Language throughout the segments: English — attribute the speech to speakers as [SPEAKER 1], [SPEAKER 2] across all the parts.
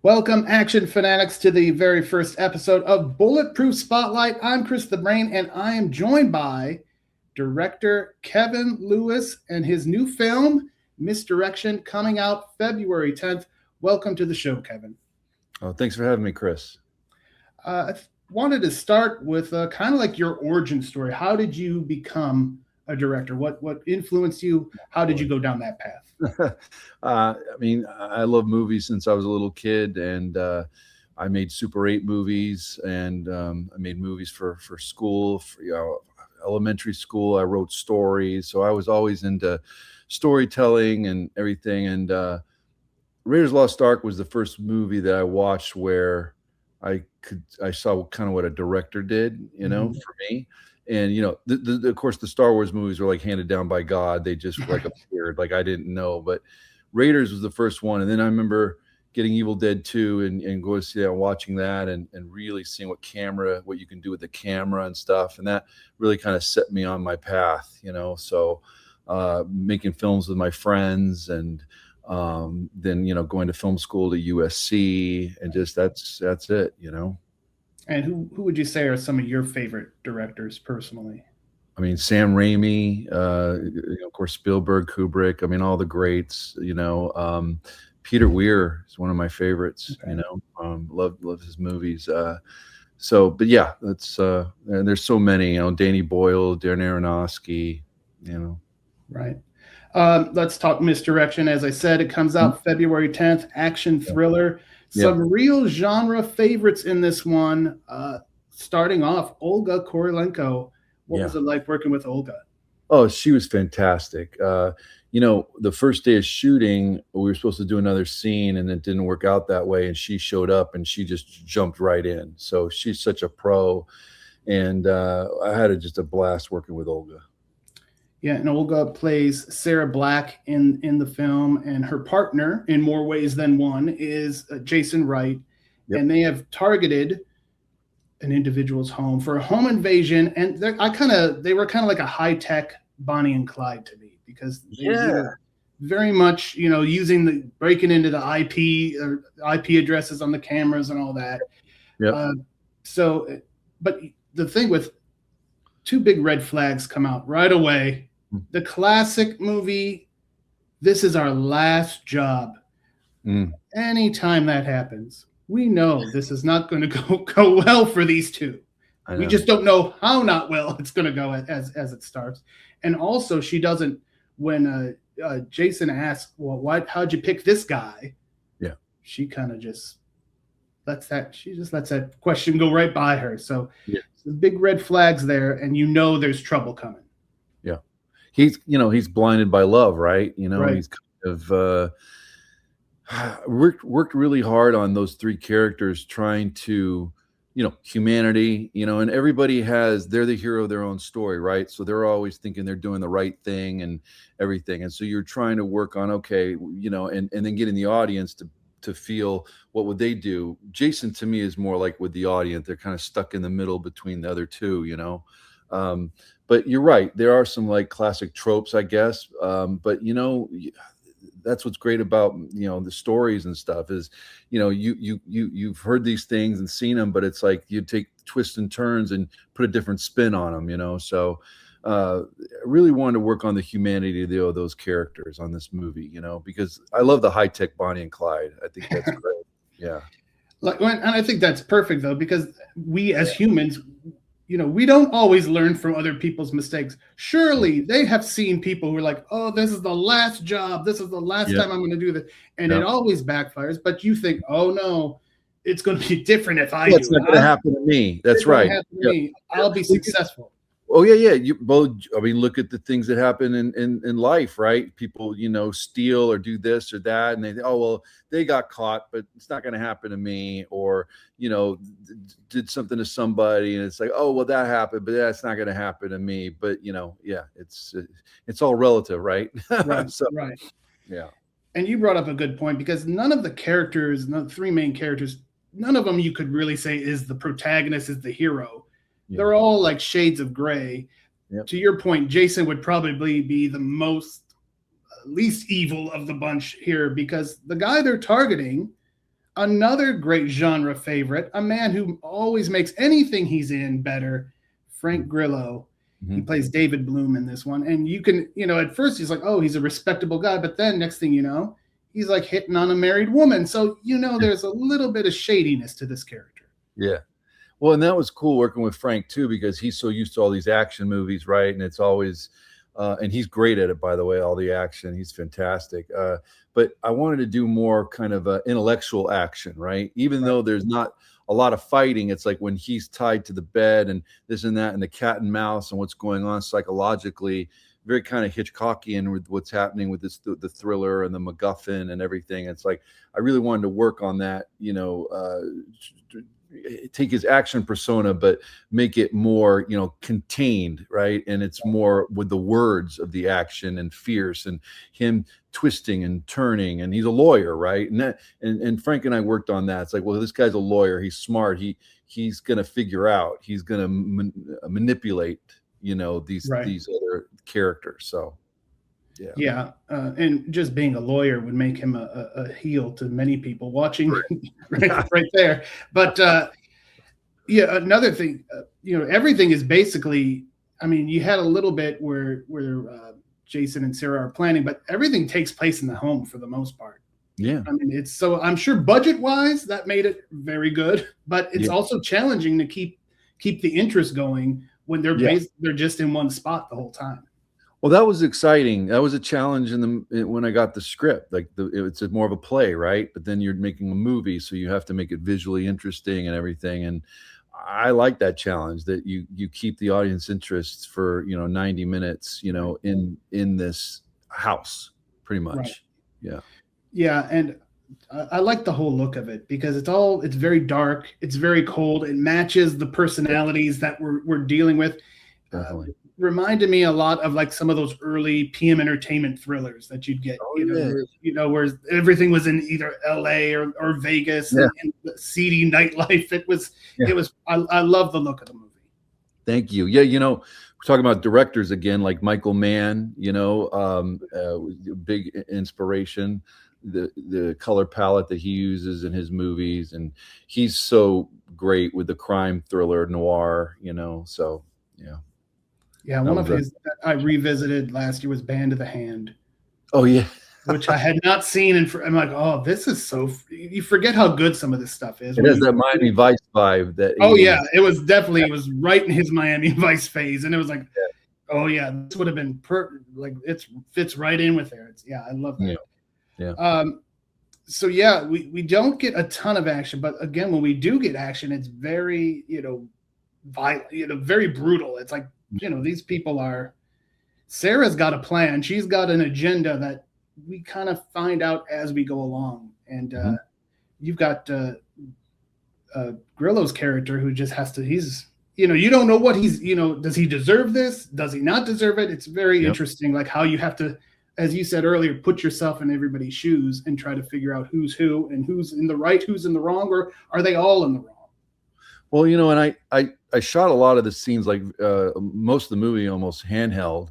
[SPEAKER 1] Welcome, action fanatics, to the very first episode of Bulletproof Spotlight. I'm Chris the Brain, and I am joined by director Kevin Lewis and his new film, Misdirection, coming out February 10th. Welcome to the show, Kevin.
[SPEAKER 2] Oh, thanks for having me, Chris.
[SPEAKER 1] I wanted to start with kind of like your origin story. How did you become a director? What influenced you? How did you go down that path?
[SPEAKER 2] I love movies since I was a little kid, and I made Super 8 movies, and I made movies for school, for, elementary school. I wrote stories, so I was always into storytelling and everything. And Raiders Lost Ark was the first movie that I watched where I saw kind of what a director did, for me. And of course, the Star Wars movies were like handed down by God. They just like appeared, like I didn't know. But Raiders was the first one, and then I remember getting Evil Dead 2 and going to see that, and watching that, and really seeing what you can do with the camera and stuff, and that really kind of set me on my path. So making films with my friends, and then going to film school to USC, and just that's it.
[SPEAKER 1] And who would you say are some of your favorite directors personally?
[SPEAKER 2] I mean, Sam Raimi, of course, Spielberg, Kubrick. I mean, all the greats. Peter Weir is one of my favorites.
[SPEAKER 1] Okay.
[SPEAKER 2] Love his movies. But yeah, that's and there's so many. Danny Boyle, Darren Aronofsky.
[SPEAKER 1] Right. Let's talk Misdirection. As I said, it comes out February 10th. Action thriller. Some real genre favorites in this one. Starting off, Olga Kurylenko. What was it like working with Olga?
[SPEAKER 2] Oh, she was fantastic. The first day of shooting, we were supposed to do another scene, and it didn't work out that way. And she showed up, and she just jumped right in. So she's such a pro, and I had just a blast working with Olga.
[SPEAKER 1] Yeah, and Olga plays Sarah Black in the film, and her partner, in more ways than one, is Jason Wright. Yep. And they have targeted an individual's home for a home invasion, and they were kind of like a high-tech Bonnie and Clyde to me, because they were very much breaking into the IP addresses on the cameras and all that.
[SPEAKER 2] Yeah.
[SPEAKER 1] But the thing with two big red flags come out right away. The classic movie, this is our last job. Anytime that happens, we know this is not going to go well for these two. We just don't know how not well it's going to go as it starts. And also, she doesn't, when Jason asks, well, how'd you pick this guy?
[SPEAKER 2] Yeah.
[SPEAKER 1] She kind of just lets that question go right by her. So the big red flags there, and there's trouble coming.
[SPEAKER 2] Yeah. He's blinded by love, right?
[SPEAKER 1] Right.
[SPEAKER 2] He's kind of worked really hard on those three characters, trying to, humanity, and everybody they're the hero of their own story, right? So they're always thinking they're doing the right thing and everything. And so you're trying to work on, okay, and then getting the audience to feel what would they do. Jason, to me, is more like with the audience. They're kind of stuck in the middle between the other two, but you're right. There are some like classic tropes, I guess. But that's what's great about the stories and stuff is you've heard these things and seen them, but it's like you take twists and turns and put a different spin on them. So I really wanted to work on the humanity of those characters on this movie, because I love the high-tech Bonnie and Clyde. I think that's great. Yeah.
[SPEAKER 1] And I think that's perfect, though, because we as humans, we don't always learn from other people's mistakes. Surely they have seen people who are like, oh, this is the last job. This is the last time I'm going to do this. And it always backfires. But you think, oh, no, it's going to be different if I do it.
[SPEAKER 2] It's not going to happen to me. That's right.
[SPEAKER 1] Happen to me. I'll be successful.
[SPEAKER 2] Oh, yeah. Look at the things that happen in life, right? People, steal or do this or that. And they think, oh, well, they got caught, but it's not going to happen to me. Or, did something to somebody. And it's like, oh, well, that happened, but that's not going to happen to me. But, it's all relative, right?
[SPEAKER 1] Right. Right.
[SPEAKER 2] Yeah.
[SPEAKER 1] And you brought up a good point, because none of the characters, the three main characters, none of them you could really say is the protagonist, is the hero. They're all like shades of gray.
[SPEAKER 2] Yep.
[SPEAKER 1] To your point, Jason would probably be the least evil of the bunch here, because the guy they're targeting, another great genre favorite, a man who always makes anything he's in better, Frank Grillo. He plays David Bloom in this one. And you can, at first he's like, oh, he's a respectable guy. But then next thing you know, he's like hitting on a married woman. So, there's a little bit of shadiness to this character.
[SPEAKER 2] Yeah. Well, and that was cool working with Frank too, because he's so used to all these action movies, right? And it's always, and he's great at it, by the way, all the action. He's fantastic. But I wanted to do more kind of intellectual action, right? Even though there's not a lot of fighting, it's like when he's tied to the bed and this and that and the cat and mouse and what's going on psychologically, very kind of Hitchcockian with what's happening with this, the thriller and the MacGuffin and everything. It's like, I really wanted to work on that, take his action persona, but make it more, contained, right? And it's more with the words of the action and fierce and him twisting and turning. And he's a lawyer, right? And Frank and I worked on that. It's like, well, this guy's a lawyer. He's smart. He's going to figure out. He's going to manipulate, these other characters. So.
[SPEAKER 1] Yeah. And just being a lawyer would make him a heel to many people watching right there. But another thing, everything is basically, you had a little bit where Jason and Sarah are planning, but everything takes place in the home for the most part.
[SPEAKER 2] Yeah.
[SPEAKER 1] I'm sure budget wise that made it very good, but it's also challenging to keep the interest going when they're just in one spot the whole time.
[SPEAKER 2] Well, that was exciting. That was a challenge when I got the script. Like it's more of a play, right? But then you're making a movie, so you have to make it visually interesting and everything. And I like that challenge that you keep the audience interest for 90 minutes, in this house, pretty much.
[SPEAKER 1] Right.
[SPEAKER 2] Yeah.
[SPEAKER 1] Yeah, and I like the whole look of it because it's very dark, it's very cold. It matches the personalities that we're dealing with.
[SPEAKER 2] Definitely.
[SPEAKER 1] Reminded me a lot of like some of those early PM Entertainment thrillers that you'd get, where everything was in either LA or Vegas and the seedy nightlife. It was, I love the look of the movie.
[SPEAKER 2] Thank you. Yeah. We're talking about directors again, like Michael Mann, big inspiration, the color palette that he uses in his movies. And he's so great with the crime thriller noir, so yeah.
[SPEAKER 1] Yeah, one of his that I revisited last year was Band of the Hand.
[SPEAKER 2] Oh yeah,
[SPEAKER 1] which I had not seen, and I'm like, oh, this is so. You forget how good some of this stuff is.
[SPEAKER 2] It has that Miami Vice vibe.
[SPEAKER 1] It was right in his Miami Vice phase, and it was like, oh yeah, this would have been it fits right in with there. I love that.
[SPEAKER 2] Yeah.
[SPEAKER 1] So yeah, we don't get a ton of action, but again, when we do get action, it's very violent, very brutal. It's like. These people are. Sarah's got a plan. She's got an agenda that we kind of find out as we go along. And you've got Grillo's character who just has to. He's, you don't know what he's. Does he deserve this? Does he not deserve it? It's very interesting, like how you have to, as you said earlier, put yourself in everybody's shoes and try to figure out who's who and who's in the right, who's in the wrong, or are they all in the wrong?
[SPEAKER 2] Well, and I shot a lot of the scenes, like most of the movie almost handheld.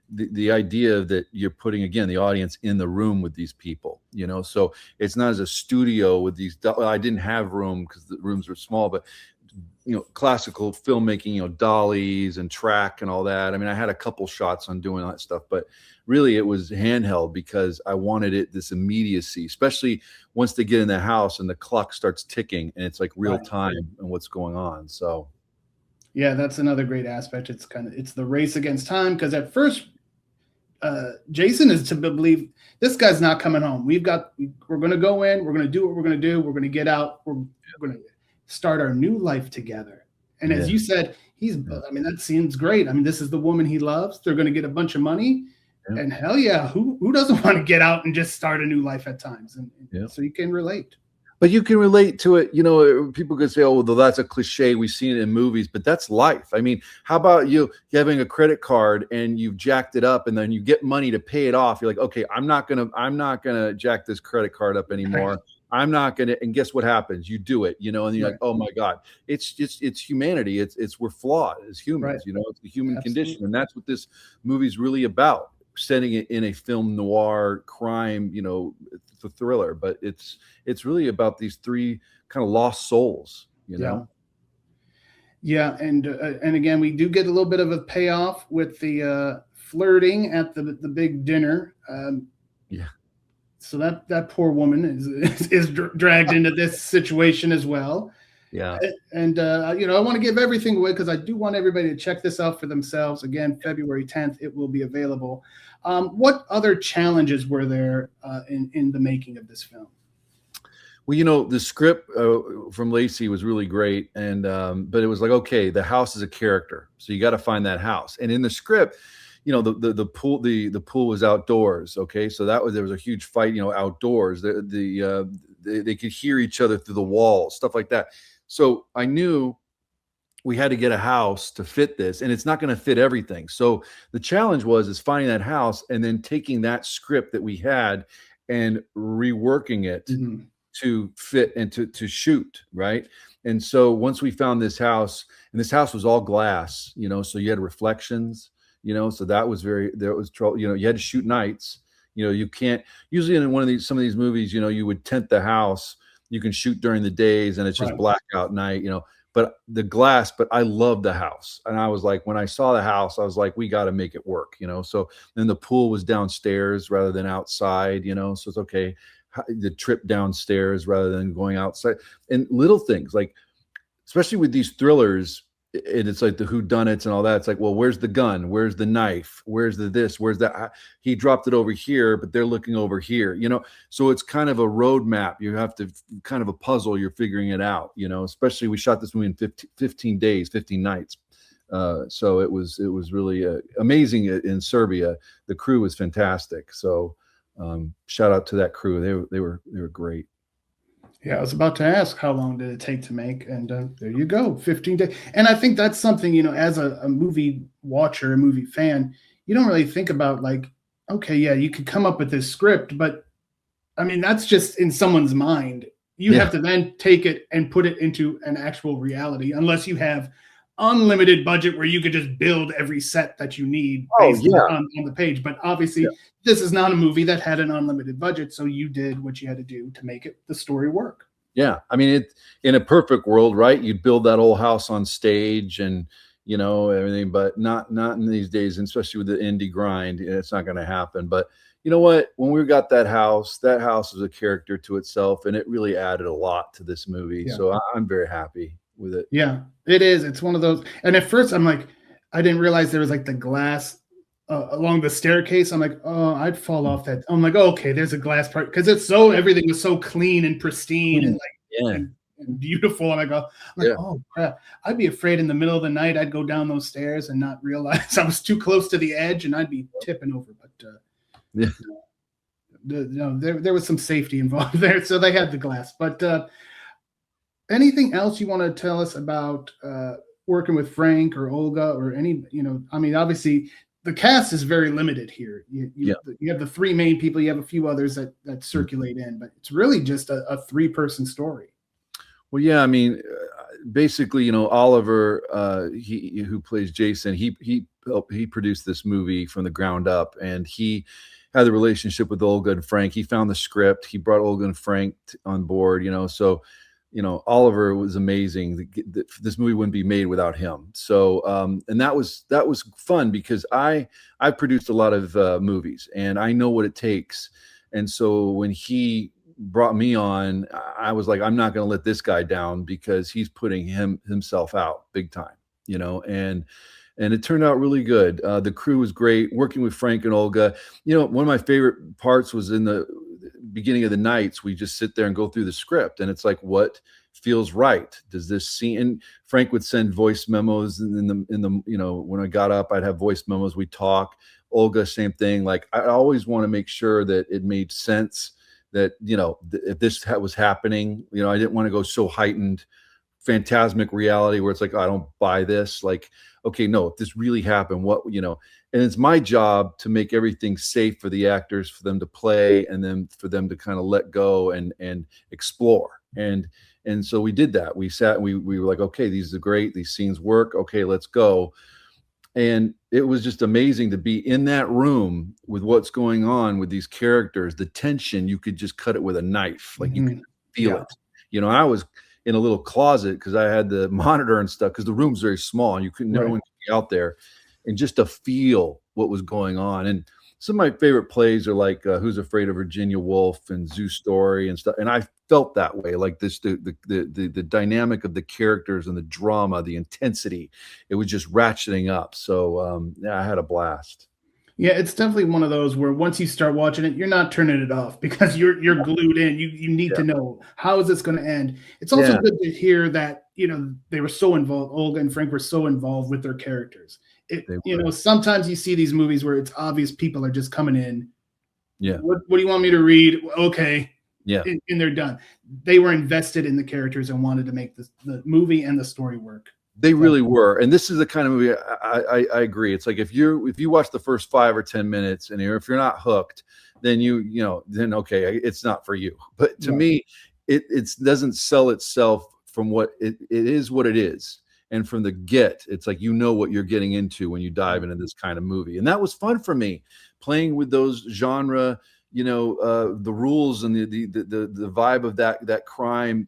[SPEAKER 2] The idea that you're putting, again, the audience in the room with these people, so it's not as a studio with these. I didn't have room because the rooms were small, but classical filmmaking, dollies and track and all that. I had a couple shots on doing that stuff, but really it was handheld because I wanted this immediacy, especially once they get in the house and the clock starts ticking and it's like real time and what's going on. So.
[SPEAKER 1] Yeah, that's another great aspect. It's the race against time, because at first Jason is to believe this guy's not coming home. We're going to go in, we're going to do what we're going to do, we're going to get out, we're going to start our new life together. And as you said, that seems great. This is the woman he loves. They're going to get a bunch of money. Yeah. And hell yeah, who doesn't want to get out and just start a new life at times? And so you can relate.
[SPEAKER 2] But you can relate to it. People could say, oh, well, that's a cliche. We've seen it in movies, but that's life. How about you having a credit card and you've jacked it up and then you get money to pay it off? You're like, okay, I'm not gonna jack this credit card up anymore. I'm not gonna, and guess what happens? You do it, and you're like, oh my God, it's humanity. It's we're flawed as humans, it's the human condition. And that's what this movie's really about. setting it in a film noir crime, it's a thriller, but it's really about these three kind of lost souls,
[SPEAKER 1] Yeah. Yeah, and again, we do get a little bit of a payoff with the flirting at the big dinner.
[SPEAKER 2] Yeah.
[SPEAKER 1] So that poor woman is dragged into this situation as well.
[SPEAKER 2] Yeah.
[SPEAKER 1] And I want to give everything away because I do want everybody to check this out for themselves. Again, February 10th, it will be available. What other challenges were there in the making of this film?
[SPEAKER 2] Well, the script from Lacey was really great, and but it was like, okay, the house is a character, so you got to find that house. And in the script, the pool was outdoors. Okay, so there was a huge fight, outdoors. They could hear each other through the walls, stuff like that. So I knew we had to get a house to fit this, and it's not going to fit everything. So the challenge is finding that house and then taking that script that we had and reworking it.
[SPEAKER 1] Mm-hmm.
[SPEAKER 2] To fit and to shoot, right? And so once we found this house, and this house was all glass, so you had reflections, so there was trouble, you had to shoot nights, you can't usually in some of these movies, you would tent the house, you can shoot during the days and it's just blackout night, but I love the house. And I was like, when I saw the house, I was like, we got to make it work, so then the pool was downstairs rather than outside, so it's okay. The trip downstairs rather than going outside, and little things like, especially with these thrillers, it's like the whodunits and all that. It's like, well, where's the gun? Where's the knife? Where's the this? Where's that? He dropped it over here, but they're looking over here, so it's kind of a roadmap. You have to kind of a puzzle. You're figuring it out, especially we shot this movie in 15 days, 15 nights. So it was really amazing in Serbia. The crew was fantastic. So shout out to that crew. They were great.
[SPEAKER 1] Yeah, I was about to ask how long did it take to make, and there you go, 15 days. And I think that's something, as a movie watcher, a movie fan, you don't really think about like, okay, yeah, you could come up with this script, but I mean, that's just in someone's mind. You have to then take it and put it into an actual reality, unless you have unlimited budget where you could just build every set that you need based on the page. But obviously this is not a movie that had an unlimited budget, so you did what you had to do to make the story work.
[SPEAKER 2] Yeah, I mean, in a perfect world, right, you'd build that whole house on stage and everything, but not in these days, and especially with the indie grind, it's not going to happen. But you know what, when we got that house was a character to itself, and it really added a lot to this movie. So I'm very happy with it.
[SPEAKER 1] Yeah, it is. It's one of those. And at first I'm like, I didn't realize there was like the glass along the staircase. I'm like, oh, I'd fall off that. I'm like, oh, okay, there's a glass part, because everything was so clean and pristine and like and beautiful. And I'm like, oh crap, I'd be afraid in the middle of the night I'd go down those stairs and not realize I was too close to the edge and I'd be tipping over. But there was some safety involved there, so they had the glass. But anything else you want to tell us about working with Frank or Olga or any, I mean, obviously the cast is very limited here. You have the three main people, you have a few others that circulate in, but it's really just a 3-person story.
[SPEAKER 2] Well, yeah, I mean, basically, Oliver, who plays Jason, he produced this movie from the ground up, and he had the relationship with Olga and Frank. He found the script, he brought Olga and Frank on board, so Oliver was amazing. This movie wouldn't be made without him. So, and that was fun because I produced a lot of movies and I know what it takes. And so when he brought me on, I was like, I'm not going to let this guy down because he's putting himself out big time, and it turned out really good. The crew was great. Working with Frank and Olga, one of my favorite parts was in the beginning of the nights. We just sit there and go through the script, and it's like, what feels right? Does this scene? And Frank would send voice memos in the when I got up, I'd have voice memos. We talk. Olga, same thing. Like, I always want to make sure that it made sense, that if this was happening, I didn't want to go so heightened phantasmic reality where it's like, oh, I don't buy this. Like, okay, no, if this really happened, what, and it's my job to make everything safe for the actors, for them to play, and then for them to kind of let go and explore. And so we did that. We sat, we were like, okay, these are great. These scenes work. Okay, let's go. And it was just amazing to be in that room with what's going on with these characters. The tension, you could just cut it with a knife. Like you could feel
[SPEAKER 1] Yeah.
[SPEAKER 2] it. You know, I was in a little closet because I had the monitor and stuff because the room's very small and you couldn't, no
[SPEAKER 1] Right.
[SPEAKER 2] one could be out there. And just to feel what was going on. And some of my favorite plays are like Who's Afraid of Virginia Woolf and Zoo Story and stuff. And I felt that way, like this, the dynamic of the characters and the drama, the intensity, it was just ratcheting up. So yeah, I had a blast.
[SPEAKER 1] Yeah, it's definitely one of those where once you start watching it, you're not turning it off because you're glued in. You need to know, how is this going to end. It's also
[SPEAKER 2] Yeah.
[SPEAKER 1] good to hear that, you know, they were so involved. Olga and Frank were so involved with their characters. You know, sometimes you see these movies where it's obvious people are just coming in.
[SPEAKER 2] Yeah.
[SPEAKER 1] What do you want me to read? Okay.
[SPEAKER 2] Yeah.
[SPEAKER 1] And they're done. They were invested in the characters and wanted to make the movie and the story work.
[SPEAKER 2] They really were. And this is the kind of movie I agree. It's like if you watch the first 5 or 10 minutes and if you're not hooked, then then okay, it's not for you. But to me, it doesn't sell itself from what it is what it is. And from the it's like, you know what you're getting into when you dive into this kind of movie. And that was fun for me, playing with those genre, the rules and the vibe of that crime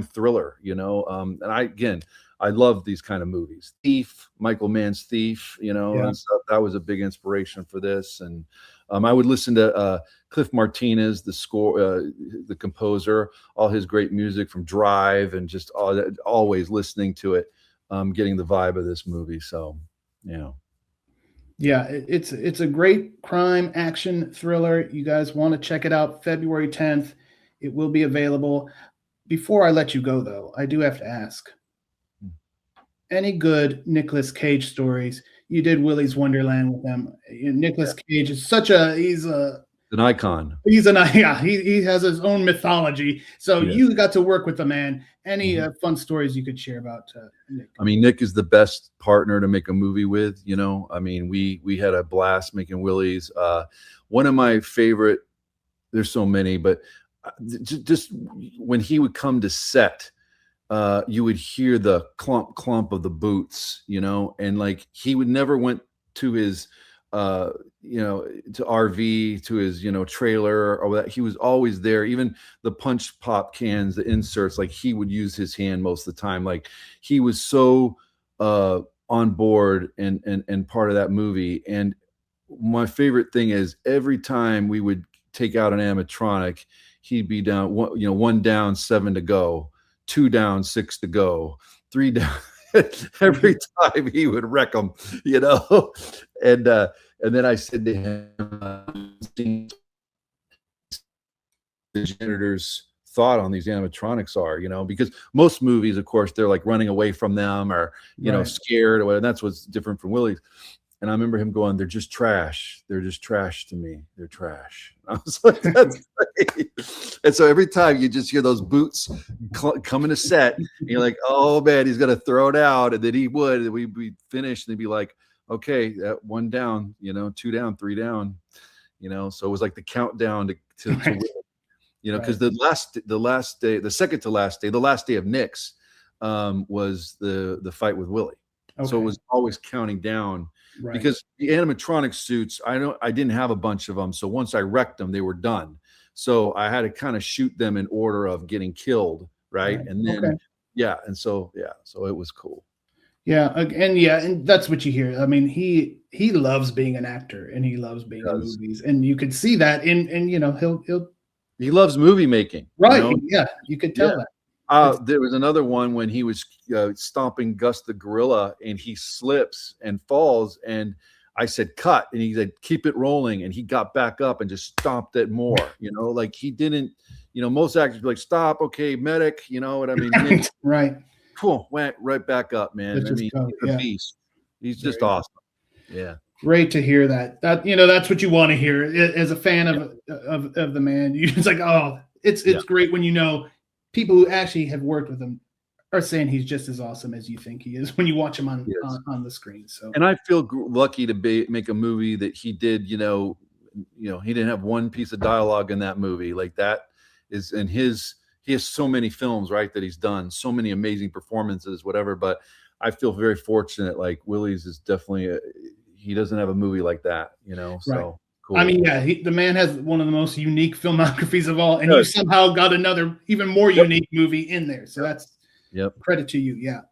[SPEAKER 2] thriller, and I love these kind of movies. Thief, Michael Mann's Thief, and stuff. That was a big inspiration for this. And I would listen to Cliff Martinez, the composer, all his great music from Drive, and just always listening to it, getting the vibe of this movie. So,
[SPEAKER 1] yeah, it's a great crime action thriller. You guys want to check it out, February 10th. It will be available. Before I let you go, though, I do have to ask, any good Nicolas Cage stories? You did Willy's Wonderland with them. Nicolas Cage is he's
[SPEAKER 2] an icon.
[SPEAKER 1] He has his own mythology. So you got to work with the man. Any fun stories you could share about Nick?
[SPEAKER 2] I mean, Nick is the best partner to make a movie with. I mean, we had a blast making Willy's. One of my favorite. There's so many, but just when he would come to set, you would hear the clump of the boots, and like he would never went to his to RV, to his trailer or that. He was always there. Even the punch pop cans, the inserts, like he would use his hand most of the time. Like he was so on board and part of that movie. And my favorite thing is every time we would take out an animatronic, he'd be down one down, 7 to go, 2 down, 6 to go, 3 down. Every time he would wreck them, and then I said to him, the janitor's thought on these animatronics are, because most movies, of course, they're like running away from them or scared or whatever. And that's what's different from Willy's. And I remember him going, "They're just trash. They're just trash to me. They're trash." I was like, "That's great." And so every time you just hear those boots coming to set, and you're like, "Oh man, he's gonna throw it out," and then he would. And we'd finish, and he'd be like, "Okay, 1 down, 2 down, 3 down," So it was like the countdown to because the last day, the second to last day, the last day of Nick's was the fight with Willy. Okay. So it was always counting down. Right. Because the animatronic suits, I didn't have a bunch of them. So once I wrecked them, they were done. So I had to kind of shoot them in order of getting killed. Right. And then, so it was cool.
[SPEAKER 1] Yeah. And that's what you hear. I mean, he loves being an actor and he loves being in movies, and you could see that
[SPEAKER 2] he loves movie making.
[SPEAKER 1] Right. Yeah. You could tell that.
[SPEAKER 2] There was another one when he was stomping Gus the gorilla and he slips and falls, and I said cut, and he said keep it rolling, and he got back up and just stomped it more. Like he didn't. Most actors be like stop, okay, medic. You know what I mean?
[SPEAKER 1] Right.
[SPEAKER 2] Cool. Went right back up, man. I mean, he's a beast. He's just awesome. Yeah.
[SPEAKER 1] Great to hear that. That's what you want to hear as a fan of the man. You're just like, oh, it's great when people who actually have worked with him are saying he's just as awesome as you think he is when you watch him on the screen. So, and
[SPEAKER 2] I feel lucky to make a movie that he did. He didn't have one piece of dialogue in that movie. Like that is in he has so many films, right, that he's done, so many amazing performances, whatever. But I feel very fortunate. Like Willie's is definitely he doesn't have a movie like that, you know.
[SPEAKER 1] Right.
[SPEAKER 2] So cool.
[SPEAKER 1] I mean, yeah, the man has one of the most unique filmographies of all, and you somehow got another even more unique movie in there. So that's credit to you. Yeah.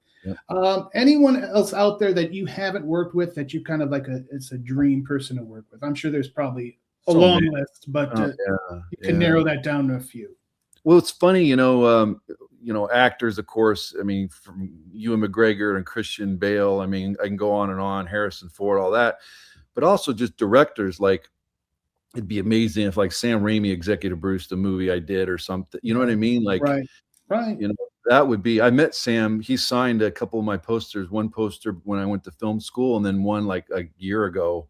[SPEAKER 1] Anyone else out there that you haven't worked with that you kind of like it's a dream person to work with? I'm sure there's probably a long list, but you can narrow that down to a few.
[SPEAKER 2] Well, it's funny, you know, actors, of course. I mean, from Ewan McGregor and Christian Bale. I mean, I can go on and on. Harrison Ford, all that, but also just directors. Like, it'd be amazing if like Sam Raimi executive produced a movie I did or something. You know what I mean? Like,
[SPEAKER 1] right.
[SPEAKER 2] You know, that would be. I met Sam. He signed a couple of my posters. One poster when I went to film school, and then one like a year ago.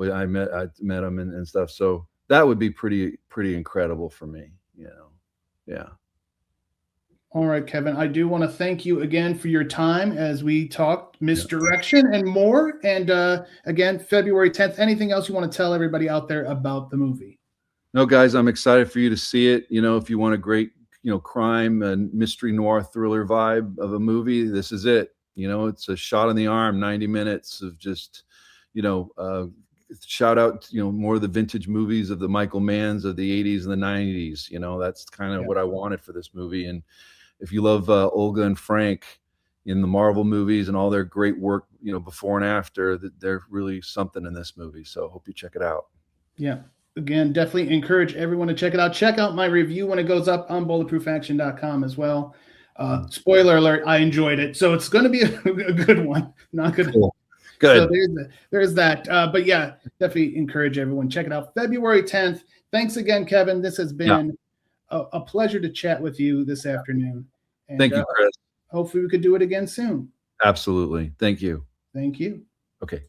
[SPEAKER 2] I met him and stuff. So that would be pretty incredible for me. You know. Yeah.
[SPEAKER 1] All right, Kevin, I do want to thank you again for your time as we talked Misdirection and more. And again, February 10th, anything else you want to tell everybody out there about the movie?
[SPEAKER 2] No, guys, I'm excited for you to see it. You know, if you want a great, crime and mystery noir thriller vibe of a movie, this is it. You know, it's a shot in the arm, 90 minutes of just, shout out, more of the vintage movies of the Michael Manns of the 80s and the 90s. You know, that's kind of what I wanted for this movie. And if you love Olga and Frank in the Marvel movies and all their great work, before and after, they're really something in this movie. So I hope you check it out.
[SPEAKER 1] Yeah. Again, definitely encourage everyone to check it out. Check out my review when it goes up on bulletproofaction.com as well. Spoiler alert, I enjoyed it. So it's going to be a good one. Not good.
[SPEAKER 2] Cool. Good.
[SPEAKER 1] So there's that. But yeah, definitely encourage everyone. Check it out. February 10th. Thanks again, Kevin. This has been a pleasure to chat with you this afternoon. And,
[SPEAKER 2] thank you, Chris.
[SPEAKER 1] Hopefully we could do it again soon.
[SPEAKER 2] Absolutely. Thank you.
[SPEAKER 1] Thank you.
[SPEAKER 2] Okay.